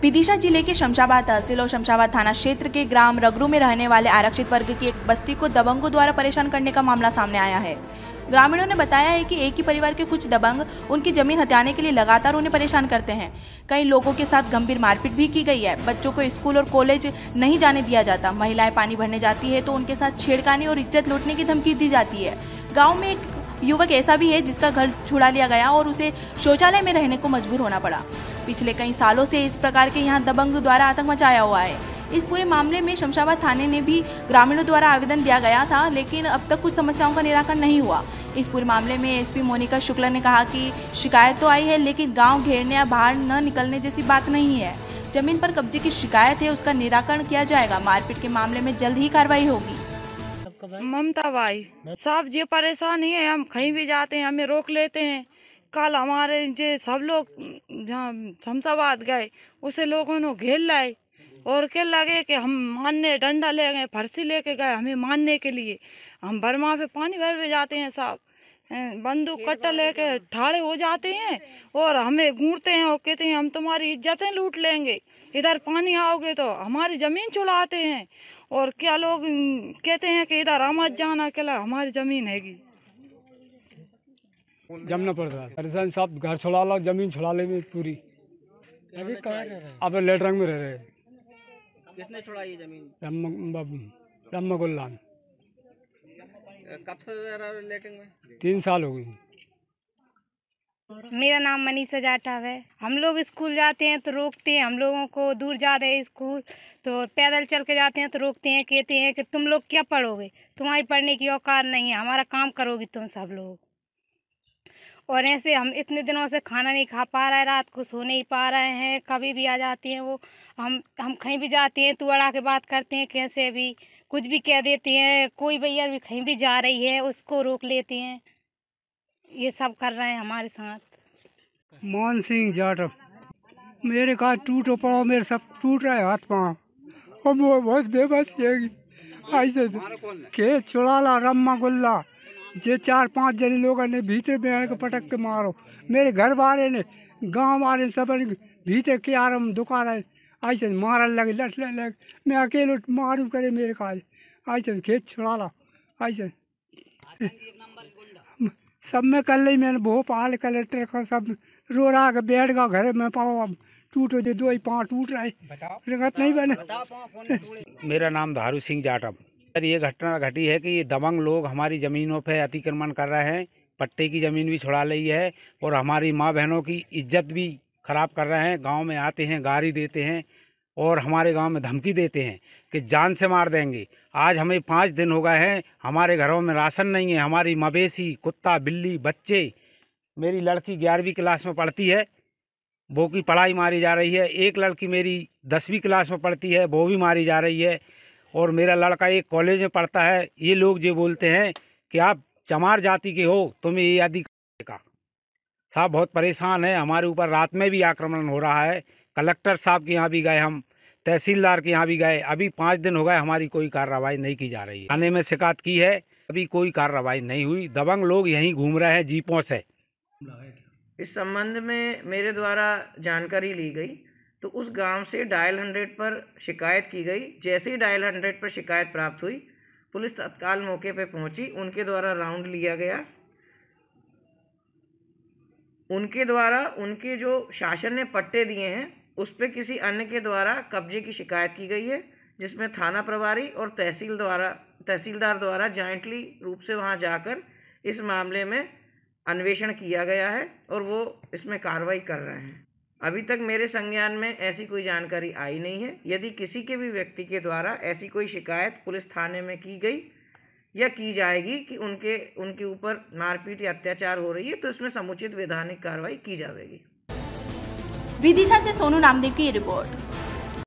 विदिशा जिले के शमशाबाद तहसील और शमशाबाद थाना क्षेत्र के ग्राम रगरू में रहने वाले आरक्षित वर्ग की एक बस्ती को दबंगों द्वारा परेशान करने का मामला सामने आया है। ग्रामीणों ने बताया है कि एक ही परिवार के कुछ दबंग उनकी जमीन हथियाने के लिए लगातार उन्हें परेशान करते हैं। कई लोगों के साथ गंभीर मारपीट भी की गई है। बच्चों को स्कूल और कॉलेज नहीं जाने दिया जाता। महिलाएं पानी भरने जाती है तो उनके साथ छेड़खानी और इज्जत लूटने की धमकी दी जाती है। गाँव में एक युवक ऐसा भी है जिसका घर छुड़ा लिया गया और उसे शौचालय में रहने को मजबूर होना पड़ा। पिछले कई सालों से इस प्रकार के यहाँ दबंग द्वारा आतंक मचाया हुआ है। इस पूरे मामले में शमशाबाद थाने ने भी ग्रामीणों द्वारा आवेदन दिया गया था, लेकिन अब तक कुछ समस्याओं का निराकरण नहीं हुआ। इस पूरे मामले में एसपी मोनिका शुक्ला ने कहा कि शिकायत तो आई है, लेकिन गांव घेरने या बाहर न निकलने जैसी बात नहीं है। जमीन पर कब्जे की शिकायत है, उसका निराकरण किया जाएगा। मारपीट के मामले में जल्द ही कार्रवाई होगी। ममता भाई साहब जी परेशान ही है। हम कहीं भी जाते हैं हमें रोक लेते हैं। कल हमारे जे सब लोग जहाँ शमशाबाद गए उसे लोगों ने घेर लाए और क्या लगे कि हम मारने डंडा ले गए, फरसी लेके गए हमें मारने के लिए। हम बर्मा पे पानी भर भी जाते हैं साहब, बंदूक कट्टा लेके ठाड़े हो जाते हैं और हमें घूरते हैं और कहते हैं हम तुम्हारी इज्जतें लूट लेंगे, इधर पानी आओगे तो हमारी ज़मीन चुराते हैं। और क्या लोग कहते हैं कि इधर मत जाना, क्या हमारी ज़मीन हैगी। जमना पड़ता है परेशान साहब, घर छुड़ा लो, जमीन छुड़ा ले पूरी। अभी कहाँ रह रहे हैं? अब लेटरंग में रह रहे हैं। किसने छुड़ाई ये जमीन? रम्मा गुल्ला। कब से रह रहे लेटरिंग में? 3 साल हो गई। मेरा नाम मनीषा जाटव है। हम लोग स्कूल जाते हैं तो रोकते हैं, हम लोगों को दूर ज़्यादा है स्कूल, तो पैदल चल के जाते हैं तो रोकते हैं, कहते हैं कि तुम लोग क्या पढ़ोगे, तुम्हारी पढ़ने की औकात नहीं है, हमारा काम करोगी तुम सब लोग। और ऐसे हम इतने दिनों से खाना नहीं खा पा रहे हैं, रात को सो नहीं पा रहे हैं, कभी भी आ जाती हैं वो। हम कहीं भी जाते हैं तो अड़ा के बात करते हैं, कैसे भी कुछ भी कह देते हैं। कोई भैया भी कहीं भी जा रही है उसको रोक लेते हैं। ये सब कर रहे हैं हमारे साथ। मान सिंह जाटव। मेरे का टूटो पड़ो, मेरे सब टूट रहे हाथ पाँव और वो बहुत बेबस है। ऐसे खेत चुड़ाला रम्मा गुल्ला जे 4-5 जने लोगों ने भीतर में के पटक के मारो। मेरे घर वाले ने गांव वाले सब भीतर के आराम दुकान है ऐसे मारन लगे, लट लगे। मैं अकेले मारू करे मेरे काज ऐसे खेत छुड़ाला ऐसे सब में कर ली। मैंने भोपाल कलेक्टर का सब रो रहा के बैठ गया घर में पड़ो, अब टूटो दे 2 ही 5 टूट रहे, रगत नहीं बने। मेरा नाम धारू सिंह जाटव। सर ये घटना घटी है कि ये दबंग लोग हमारी ज़मीनों पे अतिक्रमण कर रहे हैं, पट्टे की ज़मीन भी छुड़ा ली है और हमारी माँ बहनों की इज्जत भी खराब कर रहे हैं। गांव में आते हैं, गाली देते हैं और हमारे गांव में धमकी देते हैं कि जान से मार देंगे। आज हमें 5 दिन हो गए हैं, हमारे घरों में राशन नहीं है। हमारी मवेशी, कुत्ता, बिल्ली, बच्चे, मेरी लड़की 11वीं क्लास में पढ़ती है, वो की पढ़ाई मारी जा रही है। एक लड़की मेरी 10वीं क्लास में पढ़ती है, वो भी मारी जा रही है। और मेरा लड़का एक कॉलेज में पढ़ता है। ये लोग जो बोलते हैं कि आप चमार जाति के हो, तुम्हें ये अधिकार का। साहब बहुत परेशान है। हमारे ऊपर रात में भी आक्रमण हो रहा है। कलेक्टर साहब के यहाँ भी गए, हम तहसीलदार के यहाँ भी गए। अभी 5 दिन हो गए, हमारी कोई कार्रवाई नहीं की जा रही है। थाने में शिकायत की है, अभी कोई कार्रवाई नहीं हुई। दबंग लोग यहीं घूम रहे हैं जीपों से। इस संबंध में मेरे द्वारा जानकारी ली गई तो उस गांव से डायल 100 पर शिकायत की गई। जैसे ही डायल 100 पर शिकायत प्राप्त हुई, पुलिस तत्काल मौके पर पहुंची। उनके द्वारा राउंड लिया गया। उनके द्वारा उनके जो शासन ने पट्टे दिए हैं उस पर किसी अन्य के द्वारा कब्जे की शिकायत की गई है, जिसमें थाना प्रभारी और तहसीलदार द्वारा जॉइंटली रूप से वहां जाकर इस मामले में अन्वेषण किया गया है और वो इसमें कार्रवाई कर रहे हैं। अभी तक मेरे संज्ञान में ऐसी कोई जानकारी आई नहीं है। यदि किसी के भी व्यक्ति के द्वारा ऐसी कोई शिकायत पुलिस थाने में की गई या की जाएगी कि उनके ऊपर मारपीट या अत्याचार हो रही है, तो इसमें समुचित वैधानिक कार्रवाई की जाएगी। विदिशा से सोनू नामदेव की रिपोर्ट।